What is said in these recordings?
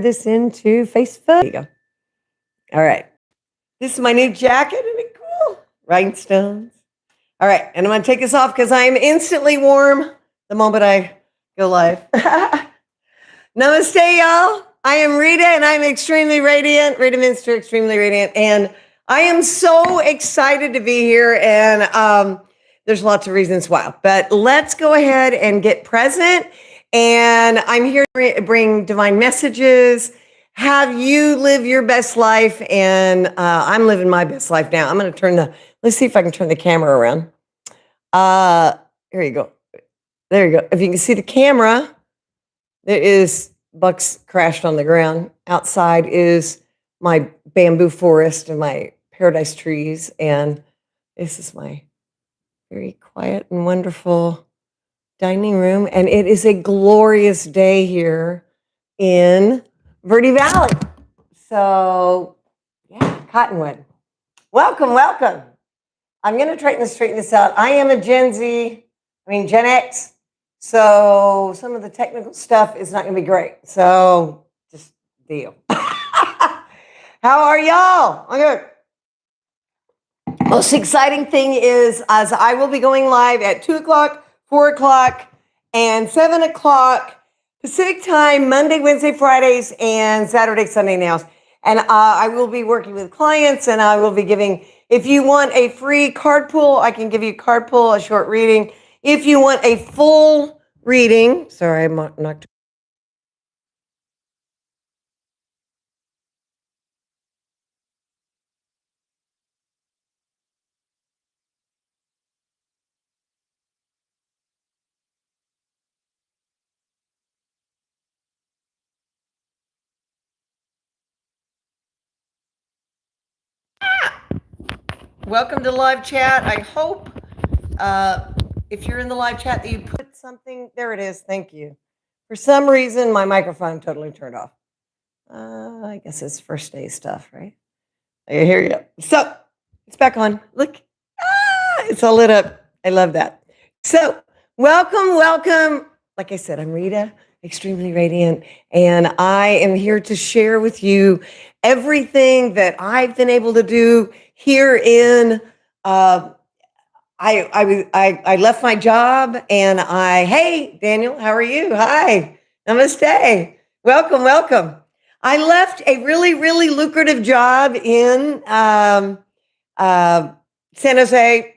this into Facebook. There you go. All right. This is my new jacket. Isn't it cool? Rhinestones. All right. And I'm going to take this off because I am instantly warm the moment I go live. Namaste, y'all. I am Rita, and I'm extremely radiant. Rita Minster, extremely radiant. And I am so excited to be here. And there's lots of reasons why. But let's go ahead and get present. And I'm here to bring divine messages, have you live your best life. And I'm living my best life now. I'm going to let's see if I can turn the camera around. Here you go. There you go. If you can see the camera, there is Bucks crashed on the ground. Outside is my bamboo forest and my paradise trees. And this is my very quiet and wonderful dining room. And it is a glorious day here in Verde Valley. So, yeah, Cottonwood. Welcome, welcome. I'm going to straighten this out. I am a Gen X. So some of the technical stuff is not going to be great. So just deal. How are y'all? Okay. Most exciting thing is as I will be going live at 2 o'clock, 4 o'clock, and 7 o'clock Pacific time, Monday, Wednesday, Fridays, and Saturday, Sunday now. And I will be working with clients, and I will be giving, if you want a free card pull, I can give you a card pull, a short reading. If you want a full reading, sorry, I'm not. Welcome to live chat. I hope if you're in the live chat that you put something, there it is, thank you. For some reason, my microphone totally turned off. I guess it's first day stuff, right? I hear you. So it's back on. Look, it's all lit up. I love that. So welcome. Like I said, I'm Rita, extremely radiant, and I am here to share with you everything that I've been able to do here in. I left my job, and hey Daniel, how are you? Hi, namaste. Welcome. I left a really lucrative job in San Jose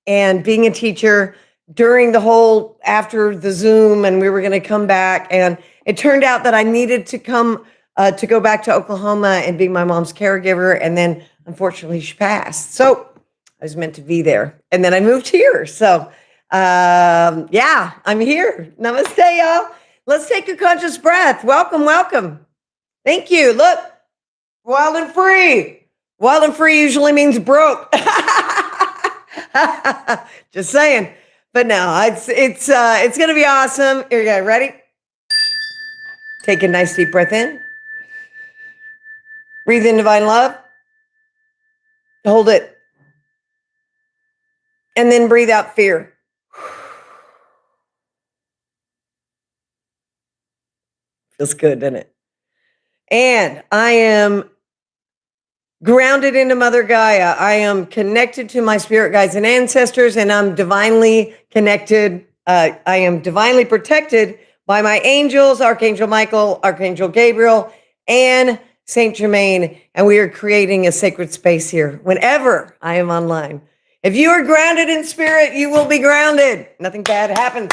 and being a teacher during the whole after the Zoom, and we were going to come back, and it turned out that I needed to come to go back to Oklahoma and be my mom's caregiver, and then unfortunately she passed. So I was meant to be there, and then I moved here. So yeah, I'm here. Namaste, y'all. Let's take a conscious breath. Welcome. Thank you. Look, wild and free. Wild and free usually means broke. Just saying. But no, it's going to be awesome. Here you go. Ready? Take a nice deep breath in. Breathe in divine love. Hold it. And then breathe out fear. Feels good, doesn't it? And I am grounded into Mother Gaia. I am connected to my spirit guides and ancestors, and I'm divinely connected. I am divinely protected by my angels, Archangel Michael, Archangel Gabriel, and Saint Germain. And we are creating a sacred space here whenever I am online. If you are grounded in spirit, you will be grounded. Nothing bad happens.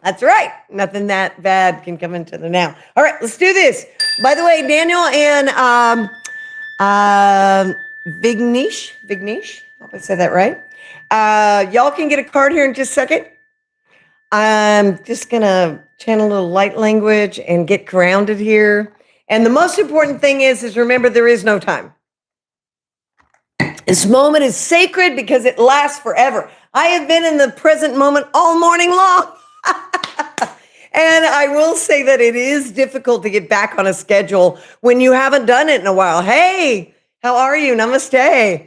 That's right. Nothing that bad can come into the now. All right, let's do this. By the way, Daniel and Vignesh, hope I said that right. Y'all can get a card here in just a second. I'm just going to channel a little light language and get grounded here. And the most important thing is remember there is no time. This moment is sacred because it lasts forever. I have been in the present moment all morning long. And I will say that it is difficult to get back on a schedule when you haven't done it in a while. Hey, how are you? Namaste.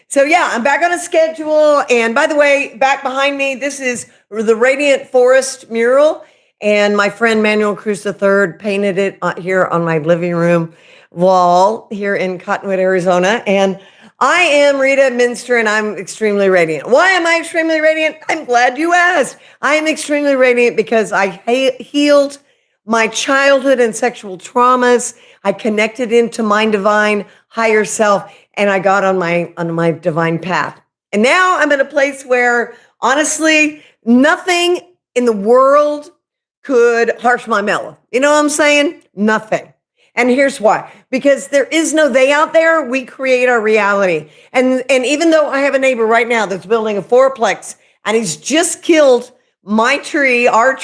So yeah, I'm back on a schedule. And by the way, back behind me, this is the Radiant Forest mural. And my friend Manuel Cruz III painted it here on my living room wall here in Cottonwood, Arizona. And I am Rita Minster, and I'm extremely radiant. Why am I extremely radiant? I'm glad you asked. I am extremely radiant because I healed my childhood and sexual traumas. I connected into my divine higher self, and I got on my divine path. And now I'm in a place where, honestly, nothing in the world could harsh my mellow. You know what I'm saying? Nothing. And here's why. Because there is no they out there. We create our reality. And even though I have a neighbor right now that's building a fourplex and he's just killed my tree, our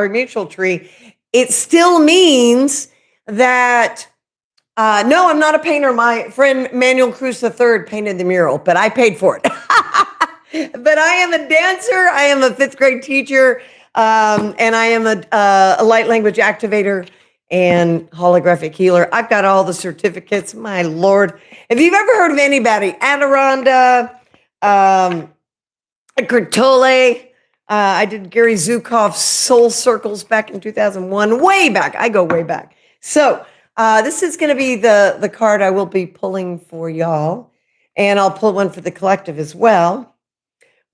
mutual tree, it still means that, no, I'm not a painter. My friend Manuel Cruz III painted the mural, but I paid for it. But I am a dancer. I am a fifth grade teacher. And I am a light language activator and holographic healer. I've got all the certificates. My Lord. If you've ever heard of anybody, Adironda, Bertole, I did Gary Zukav's Soul Circles back in 2001, way back. I go way back. So this is going to be the card I will be pulling for y'all. And I'll pull one for the collective as well.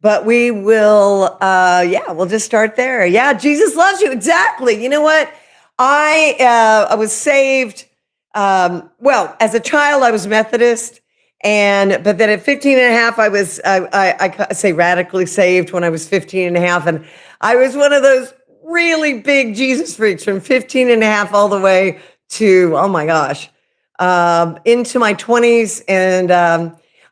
But we will, we'll just start there. Yeah, Jesus loves you. Exactly. You know what? I was saved. As a child, I was Methodist. But then at 15 and a half, I say radically saved when I was 15 and a half. And I was one of those really big Jesus freaks from 15 and a half all the way to, oh my gosh, into my 20s. And,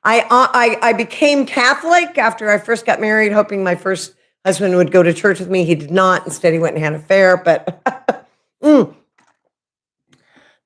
I became Catholic after I first got married, hoping my first husband would go to church with me. He did not. Instead, he went and had an affair. But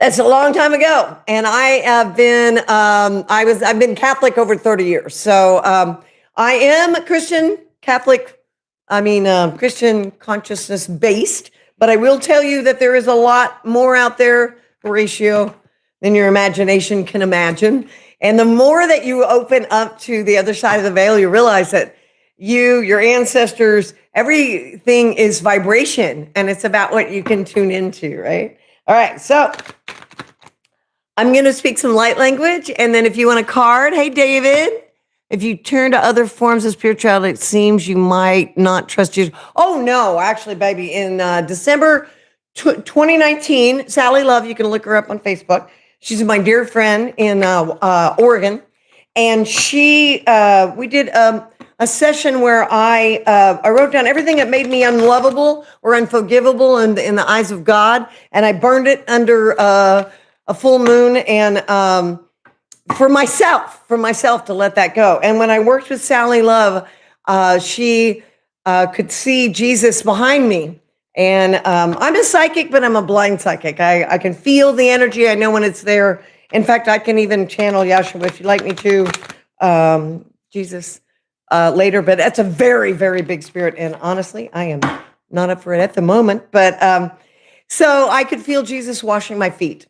that's a long time ago. And I have been I've been Catholic over 30 years. So I am a Christian Catholic. Christian consciousness based. But I will tell you that there is a lot more out there, Horatio, than your imagination can imagine. And the more that you open up to the other side of the veil, you realize that your ancestors, everything is vibration, and it's about what you can tune into, right? All right, so I'm going to speak some light language, and then if you want a card, hey, David, if you turn to other forms of spirituality, it seems you might not trust you. Oh, no, actually, baby, in December 2019, Sally Love, you can look her up on Facebook. She's my dear friend in Oregon, and we did a session where I wrote down everything that made me unlovable or unforgivable in the eyes of God, and I burned it under a full moon, and for myself to let that go. And when I worked with Sally Love, she could see Jesus behind me. And I'm a psychic, but I'm a blind psychic. I can feel the energy. I know when it's there. In fact, I can even channel Yahshua if you'd like me to, Jesus, later. But that's a very, very big spirit. And honestly, I am not up for it at the moment. But so I could feel Jesus washing my feet.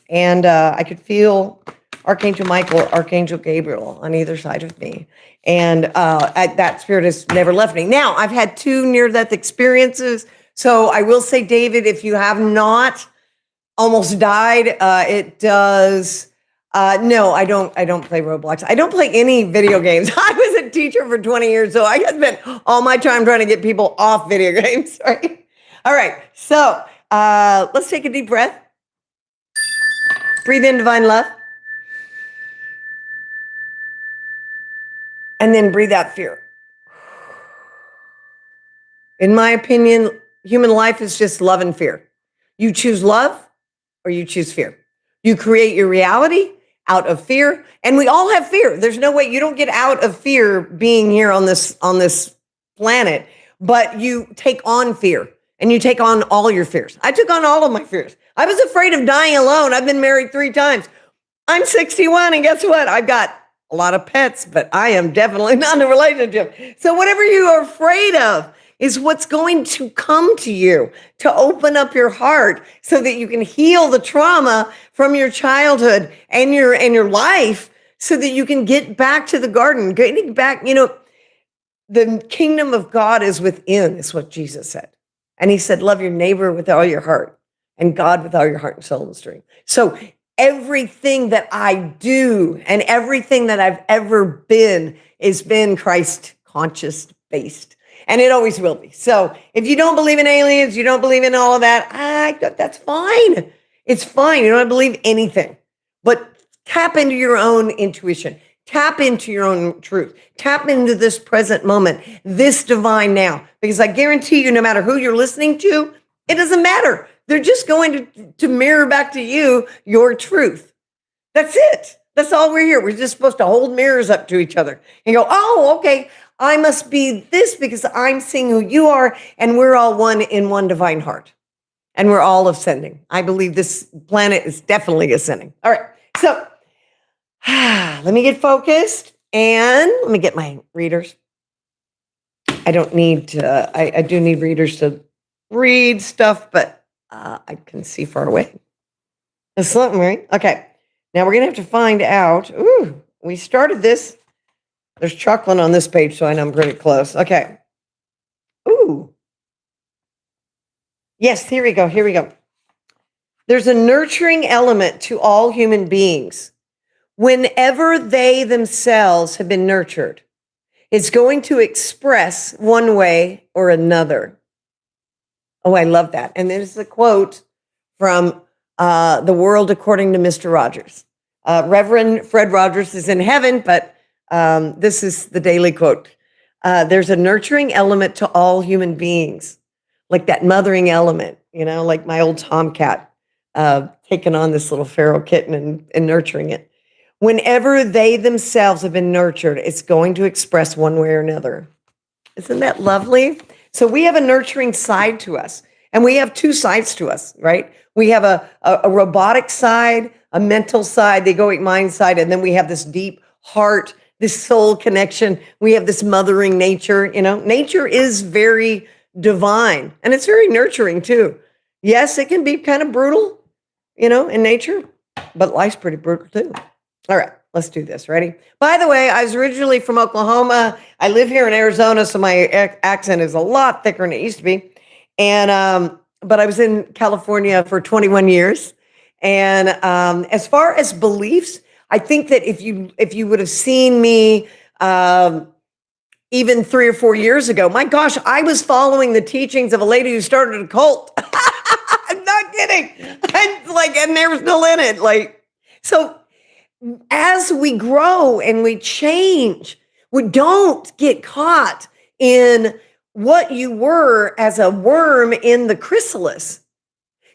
And I could feel Archangel Michael or Archangel Gabriel on either side of me. And that spirit has never left me. Now, I've had 2 near-death experiences. So I will say, David, if you have not almost died, it does. No, I don't play Roblox. I don't play any video games. I was a teacher for 20 years, so I spent all my time trying to get people off video games. Right? All right. So let's take a deep breath. Breathe in divine love. And then breathe out fear. In my opinion, human life is just love and fear. You choose love or you choose fear. You create your reality out of fear, and we all have fear. There's no way you don't get out of fear being here on this planet, but you take on fear and you take on all your fears. I took on all of my fears. I was afraid of dying alone. I've been married 3 times. I'm 61, and guess what? I've got a lot of pets, but I am definitely not in a relationship. So whatever you are afraid of is what's going to come to you, to open up your heart so that you can heal the trauma from your childhood and your life so that you can get back to the garden, getting back, the kingdom of God is within, is what Jesus said. And he said, love your neighbor with all your heart and God with all your heart and soul and strength. So everything that I do and everything that I've ever been has been Christ conscious based. And it always will be. So if you don't believe in aliens, you don't believe in all of that, that's fine. It's fine. You don't believe anything. But tap into your own intuition. Tap into your own truth. Tap into this present moment, this divine now. Because I guarantee you, no matter who you're listening to, it doesn't matter. They're just going to mirror back to you your truth. That's it. That's all we're here. We're just supposed to hold mirrors up to each other and go, oh, okay, I must be this because I'm seeing who you are, and we're all one in one divine heart. And we're all ascending. I believe this planet is definitely ascending. All right, so let me get focused and let me get my readers. I don't need to, I do need readers to read stuff, but I can see far away. That's something, right? Okay. Now we're going to have to find out. Ooh, we started this. There's chocolate on this page, so I know I'm pretty close. Okay. Ooh. Yes, here we go. Here we go. There's a nurturing element to all human beings. Whenever they themselves have been nurtured, it's going to express one way or another. Oh, I love that. And there's a quote from The World According to Mr. Rogers. Reverend Fred Rogers is in heaven, but this is the daily quote. There's a nurturing element to all human beings, like that mothering element, like my old tomcat taking on this little feral kitten and nurturing it. Whenever they themselves have been nurtured, it's going to express one way or another. Isn't that lovely? So we have a nurturing side to us, and we have two sides to us, right? We have a robotic side, a mental side, the egoic mind side, and then we have this deep heart, this soul connection. We have this mothering nature. Nature is very divine, and it's very nurturing too. Yes, it can be kind of brutal, in nature, but life's pretty brutal too. All right, let's do this. Ready? By the way, I was originally from Oklahoma. I live here in Arizona, so my accent is a lot thicker than it used to be. And but I was in California for 21 years. And as far as beliefs, I think that if you would have seen me even 3 or 4 years ago, my gosh, I was following the teachings of a lady who started a cult. I'm not kidding. And there was no in it. So as we grow and we change, we don't get caught in what you were as a worm in the chrysalis.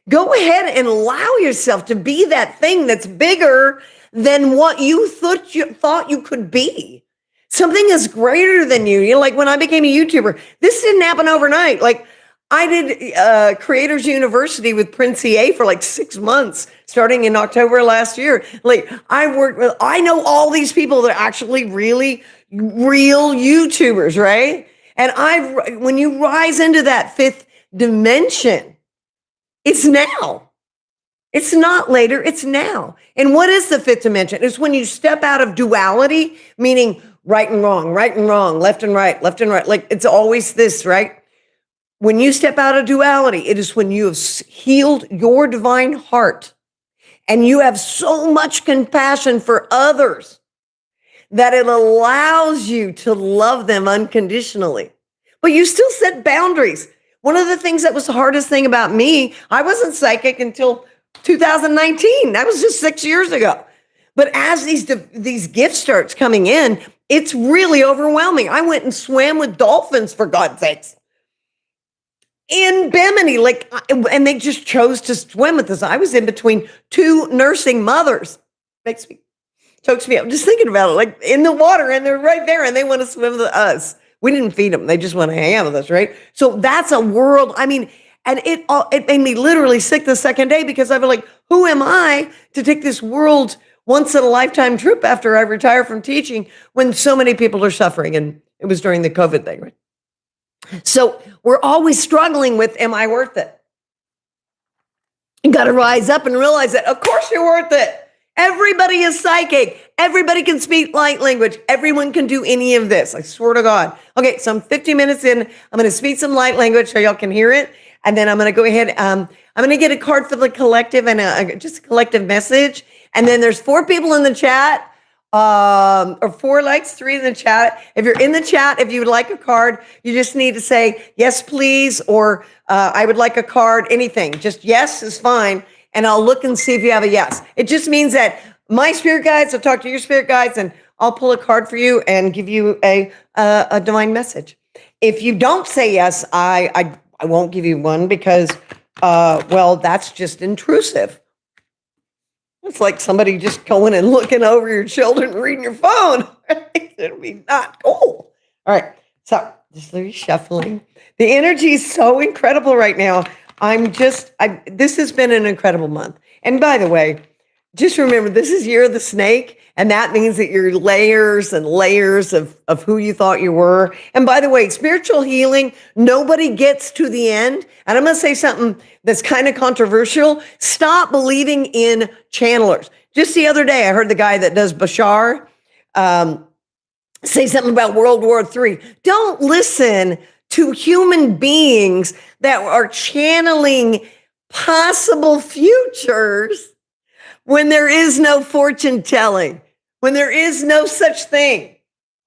Go ahead and allow yourself to be that thing that's bigger than what you thought you could be. Something is greater than you. Like when I became a YouTuber, this didn't happen overnight. I did Creators University with Prince EA for 6 months, starting in October last year. I know all these people that are actually really real YouTubers, right? And when you rise into that fifth dimension, it's now. It's not later, it's now. And what is the fifth dimension? It's when you step out of duality, meaning right and wrong, left and right. It's always this, right? When you step out of duality, it is when you have healed your divine heart and you have so much compassion for others that it allows you to love them unconditionally. But you still set boundaries. One of the things that was the hardest thing about me, I wasn't psychic until 2019. That was just 6 years ago. But as these gifts starts coming in, it's really overwhelming. I went and swam with dolphins, for God's sakes. In Bimini, and they just chose to swim with us. I was in between two nursing mothers. Chokes me up just thinking about it, in the water, and they're right there, and they want to swim with us. We didn't feed them; they just want to hang out with us, right? So that's a world. And it made me literally sick the second day because I was like, "Who am I to take this world once in a lifetime trip after I retire from teaching when so many people are suffering?" And it was during the COVID thing, right? So we're always struggling with, am I worth it? You got to rise up and realize that, of course you're worth it. Everybody is psychic. Everybody can speak light language. Everyone can do any of this. I swear to God. Okay, so I'm 50 minutes in. I'm going to speak some light language so y'all can hear it. And then I'm going to go ahead. I'm going to get a card for the collective and just a collective message. And then there's 4 people in the chat, or 4 likes, 3 in the chat. If you're in the chat, if you would like a card, you just need to say, yes, please, or I would like a card, anything. Just yes is fine. And I'll look and see if you have a yes. It just means that my spirit guides will talk to your spirit guides, and I'll pull a card for you and give you a divine message. If you don't say yes, I won't give you one because, well, that's just intrusive. It's like somebody just going and looking over your shoulder and reading your phone. It'll be not cool. All right. So just shuffling. The energy is so incredible right now. This has been an incredible month. And by the way, just remember, this is Year of the Snake, and that means that you're layers and layers of who you thought you were. And by the way, spiritual healing, nobody gets to the end. And I'm going to say something that's kind of controversial. Stop believing in channelers. Just the other day, I heard the guy that does Bashar say something about World War III. Don't listen to human beings that are channeling possible futures when there is no fortune telling, when there is no such thing.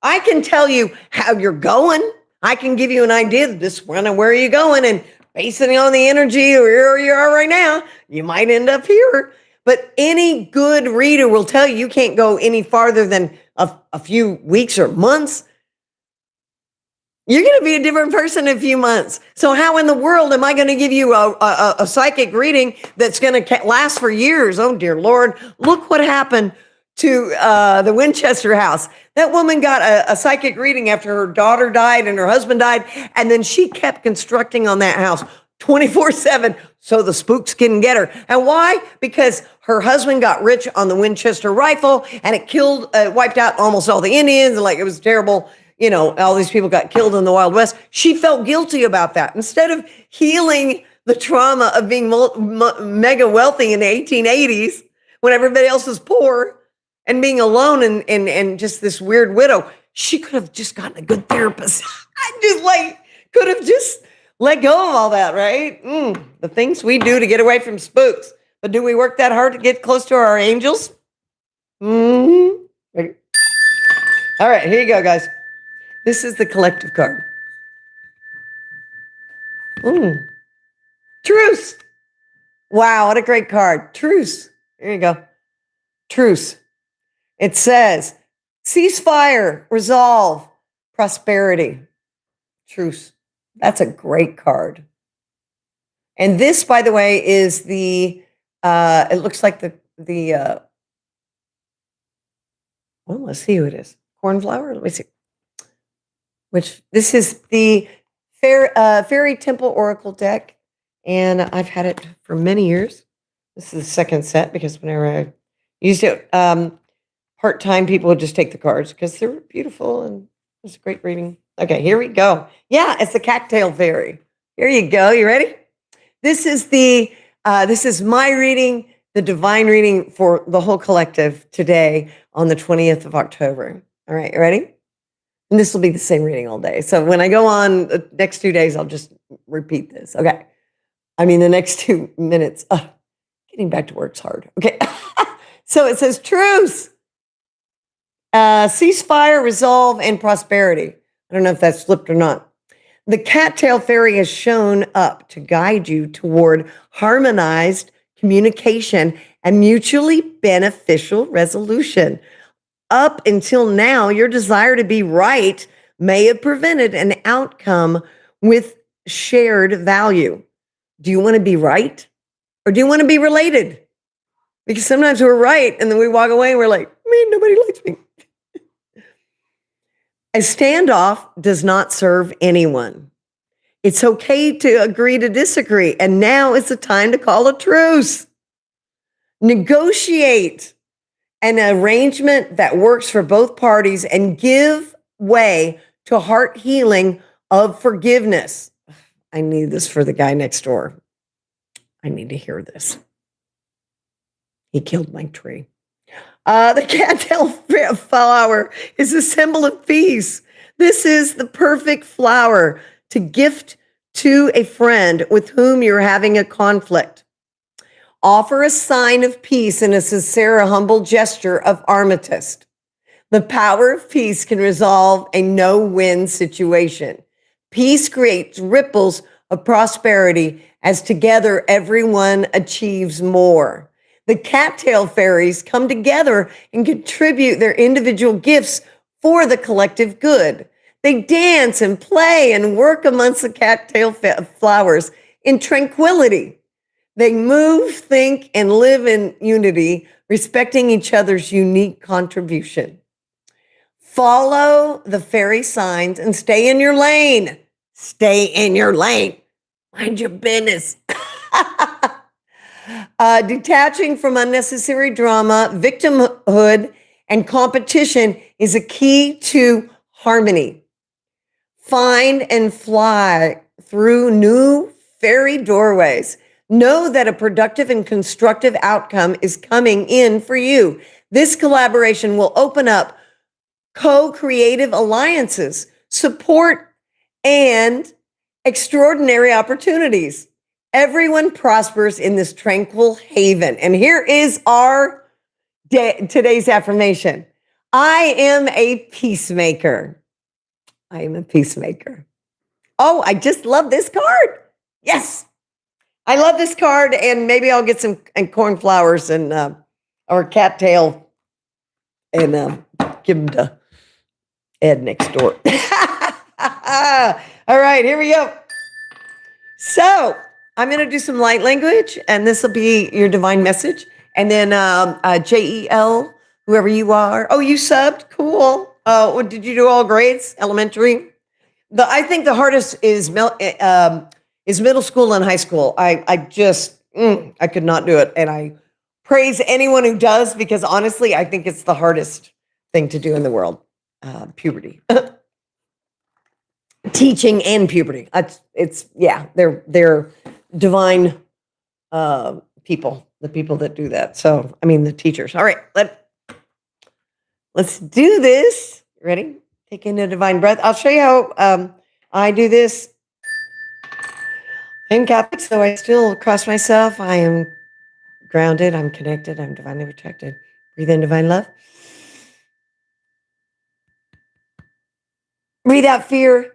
I can tell you how you're going. I can give you an idea of this one and where you're going, and basing it on the energy or where you are right now, you might end up here. But any good reader will tell you can't go any farther than a few weeks or months. You're going to be a different person in a few months. So how in the world am I going to give you a psychic reading that's going to last for years? Oh, dear Lord. Look what happened to the Winchester house. That woman got a psychic reading after her daughter died and her husband died. And then she kept constructing on that house 24/7 so the spooks couldn't get her. And why? Because her husband got rich on the Winchester rifle, and it wiped out almost all the Indians. Like, it was terrible. You know, all these people got killed in the Wild West. She felt guilty about that. Instead of healing the trauma of being mega wealthy in the 1880s when everybody else was poor and being alone and just this weird widow, she could have just gotten a good therapist. Could have just let go of all that, right? The things we do to get away from spooks. But do we work that hard to get close to our angels? All right, here you go, guys. This is the collective card. Truce. Wow, what a great card. Truce. Here you go. Truce. It says, ceasefire, resolve, prosperity. Truce. That's a great card. And this, by the way, is the, it looks like well, let's see who it is. Cornflower? Let me see. This is the Fairy Temple Oracle deck, and I've had it for many years. This is the second set because whenever I used it part-time, people would just take the cards because they're beautiful and it's a great reading. Okay, here we go. Yeah, it's the Cattail Fairy. Here you go. You ready? This is my reading, the divine reading for the whole collective today on the 20th of October. All right, you ready? And this will be the same reading all day. So when I go on the next 2 days, I'll just repeat this. Okay. I mean, the next 2 minutes. Getting back to work's hard. Okay. So it says truce, ceasefire, resolve, and prosperity. I don't know if that's flipped or not. The Cattail Fairy has shown up to guide you toward harmonized communication and mutually beneficial resolution. Up until now, your desire to be right may have prevented an outcome with shared value. Do you want to be right? Or do you want to be related? Because sometimes we're right and then we walk away and we're like, man, nobody likes me. A standoff does not serve anyone. It's okay to agree to disagree. And now is the time to call a truce. Negotiate an arrangement that works for both parties and give way to heart healing of forgiveness. I need this for the guy next door. I need to hear this. He killed my tree. The cattail flower is a symbol of peace. This is the perfect flower to gift to a friend with whom you're having a conflict. Offer a sign of peace in a sincere, humble gesture of armistice. The power of peace can resolve a no-win situation. Peace creates ripples of prosperity as together everyone achieves more. The cattail fairies come together and contribute their individual gifts for the collective good. They dance and play and work amongst the cattail flowers in tranquility. They move, think, and live in unity, respecting each other's unique contribution. Follow the fairy signs and stay in your lane. Stay in your lane. Mind your business. Detaching from unnecessary drama, victimhood, and competition is a key to harmony. Find and fly through new fairy doorways. Know that a productive and constructive outcome is coming in for you. This collaboration will open up co-creative alliances, support, and extraordinary opportunities. Everyone prospers in this tranquil haven. And here is our today's affirmation. I am a peacemaker. I am a peacemaker. Oh, I just love this card. Yes. I love this card, and maybe I'll get some cornflowers and or cattail and give them to Ed next door. All right, here we go. So I'm going to do some light language, and this will be your divine message. And then JEL, whoever you are. Oh, you subbed? Cool. Did you do all grades? Elementary? I think the hardest is middle school and high school. I could not do it. And I praise anyone who does, because honestly, I think it's the hardest thing to do in the world. Puberty. Teaching and puberty. They're divine people, the people that do that. So, I mean, the teachers. All right, let's do this. Ready? Take in a divine breath. I'll show you how I do this. I'm Catholic, so I still cross myself. I am grounded. I'm connected. I'm divinely protected. Breathe in divine love. Breathe out fear.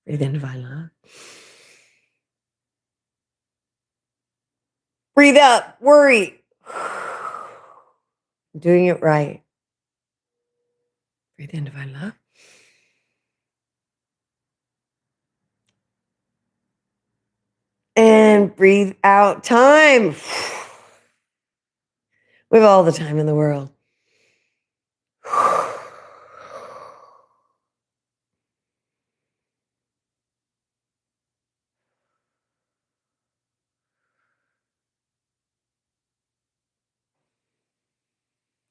Breathe in divine love. Breathe out worry. Doing it right. Breathe in divine love. And breathe out time. We have all the time in the world.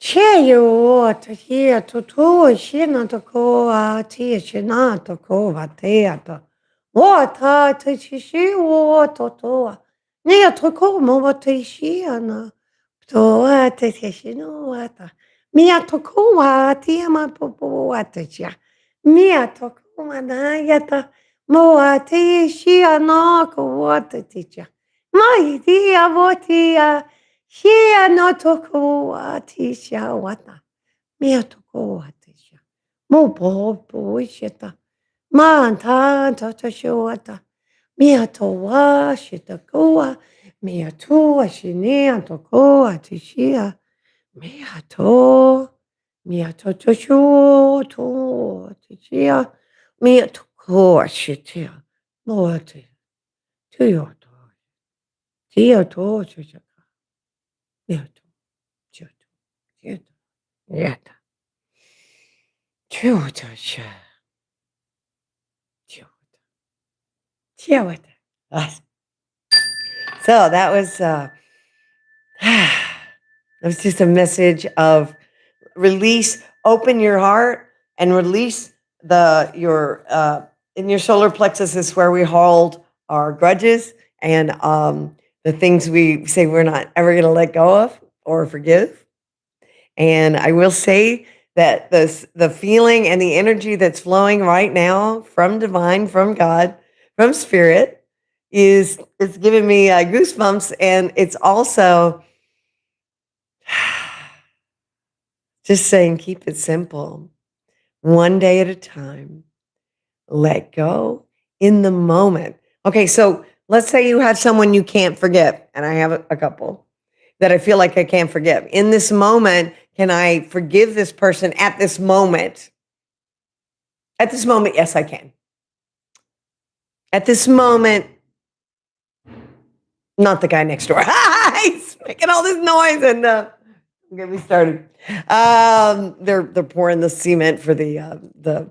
Cheio, takia, tutu, shina toko, tia, shina toko, vateata. Wata, tishi, wato, nia toko, movatishiana. Toa, tishino, wata. Mia toko, tia, mapopo, watachia. Mia toko, manayata, moatishiana, watatia. My dear, votia. Here no toko atisha wata. Mia toko atisha. Mo po shita. Manta tata shota. Mia towa shita koa. Mia to shinia toko atishia. Mia to. Mia to sho to atishia. Mia toko shitia. Moati. Tuyo to. Tia to shita. Yata, yata, chuta, so that was just a message of release. Open your heart and release your in your solar plexus is where we hold our grudges and the things we say we're not ever going to let go of or forgive. And I will say that the feeling and the energy that's flowing right now from divine, from God, from spirit it's giving me goosebumps, and it's also just saying keep it simple, one day at a time, let go in the moment. Okay, so let's say you have someone you can't forgive, and I have a couple that I feel like I can't forgive. In this moment, can I forgive this person at this moment? At this moment, yes, I can. At this moment, not the guy next door. He's making all this noise and get me started. They're pouring the cement for the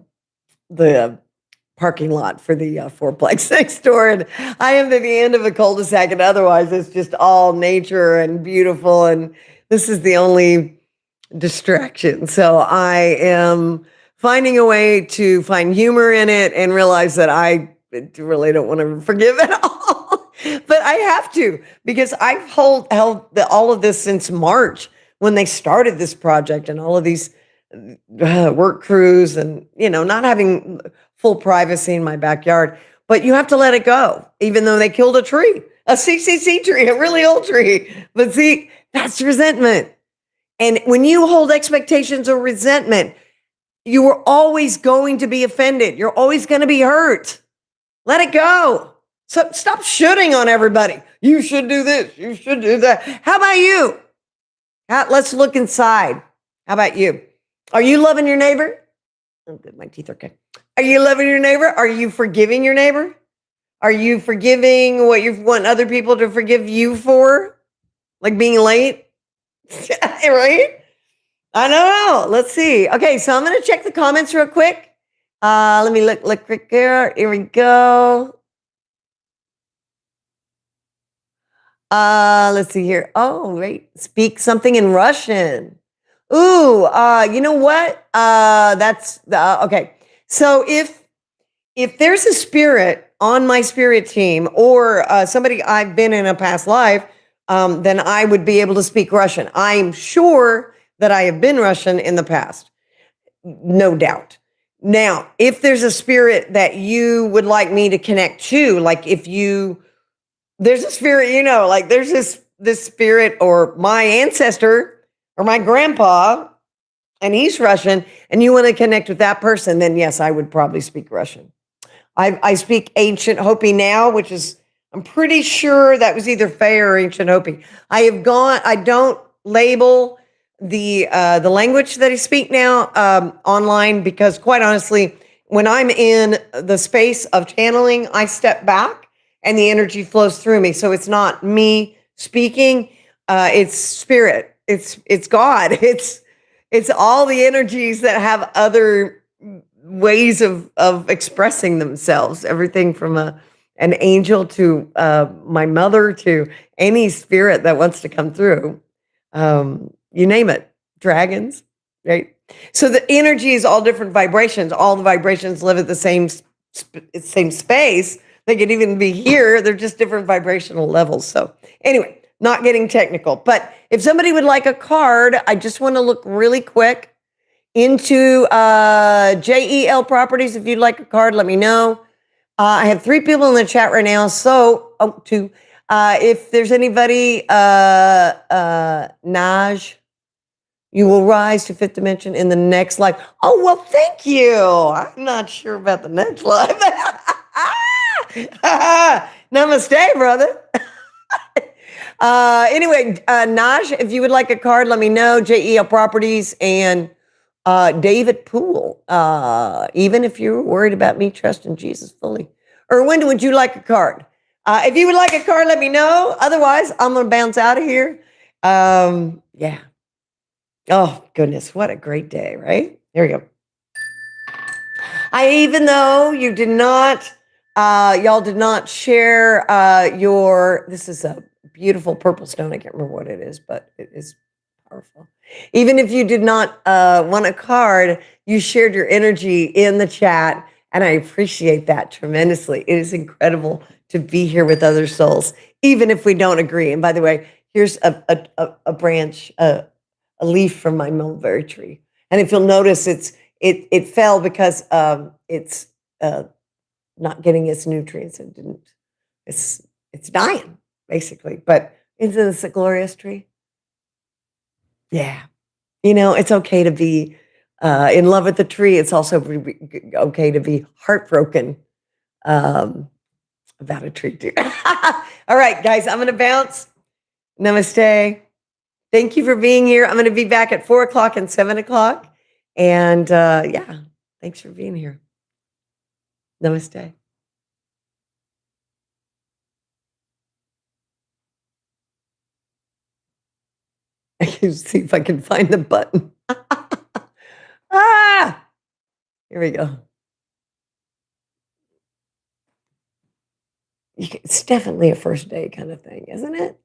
parking lot for the fourplex next door, and I am at the end of a cul-de-sac, and otherwise it's just all nature and beautiful, and this is the only distraction. So I am finding a way to find humor in it and realize that I really don't want to forgive at all. But I have to, because I've held all of this since March when they started this project, and all of these work crews, and not having full privacy in my backyard. But you have to let it go, even though they killed a tree, a CCC tree, a really old tree. But see, that's resentment. And when you hold expectations or resentment, you are always going to be offended. You're always going to be hurt. Let it go. So stop shooting on everybody. You should do this. You should do that. How about you? Let's look inside. How about you? Are you loving your neighbor? Oh, good. My teeth are okay. Are you loving your neighbor? Are you forgiving your neighbor? Are you forgiving what you want other people to forgive you for? Like being late? Right? I don't know. Let's see. Okay, so I'm going to check the comments real quick. Let me look quick here. Here we go. Let's see here. Oh, wait. Speak something in Russian. Ooh, you know what? That's okay. So if there's a spirit on my spirit team, or somebody I've been in a past life, then I would be able to speak Russian. I'm sure that I have been Russian in the past, no doubt. Now, if there's a spirit that you would like me to connect to, like there's a spirit, like there's this spirit, or my ancestor or my grandpa, and he's Russian, and you want to connect with that person, then yes, I would probably speak Russian. I speak Ancient Hopi now, which is, I'm pretty sure that was either Fey or Ancient Hopi. I don't label the language that I speak now online, because quite honestly, when I'm in the space of channeling, I step back and the energy flows through me. So it's not me speaking, it's spirit, it's God, it's all the energies that have other ways of expressing themselves. Everything from an angel to my mother, to any spirit that wants to come through. You name it, dragons, right? So the energy is all different vibrations. All the vibrations live at the same space. They could even be here. They're just different vibrational levels. So anyway, not getting technical. But if somebody would like a card, I just want to look really quick into JEL Properties. If you'd like a card, let me know. I have 3 people in the chat right now. So, 2. If there's anybody, Naj, you will rise to 5th dimension in the next life. Oh, well, thank you. I'm not sure about the next life. Namaste, brother. Anyway, Naj, if you would like a card, let me know. JEL Properties, and David Poole. Even if you're worried about me trusting Jesus fully. Erwin, would you like a card? If you would like a card, let me know. Otherwise, I'm going to bounce out of here. Yeah. Oh, goodness. What a great day, right? Here we go. Even though you did not, y'all did not share this is a beautiful purple stone. I can't remember what it is, but it is powerful. Even if you did not want a card, you shared your energy in the chat, and I appreciate that tremendously. It is incredible to be here with other souls, even if we don't agree. And by the way, here's a branch, a leaf from my mulberry tree. And if you'll notice, it fell because it's uh, not getting its nutrients. It didn't. It's it's dying basically. But isn't this a glorious tree? Yeah. It's okay to be in love with the tree. It's also okay to be heartbroken um, about a tree too. All right, guys, I'm going to bounce. Namaste. Thank you for being here. I'm going to be back at 4 o'clock and 7 o'clock. And yeah, thanks for being here. Namaste. I can see if I can find the button. Ah, here we go. It's definitely a first day kind of thing, isn't it?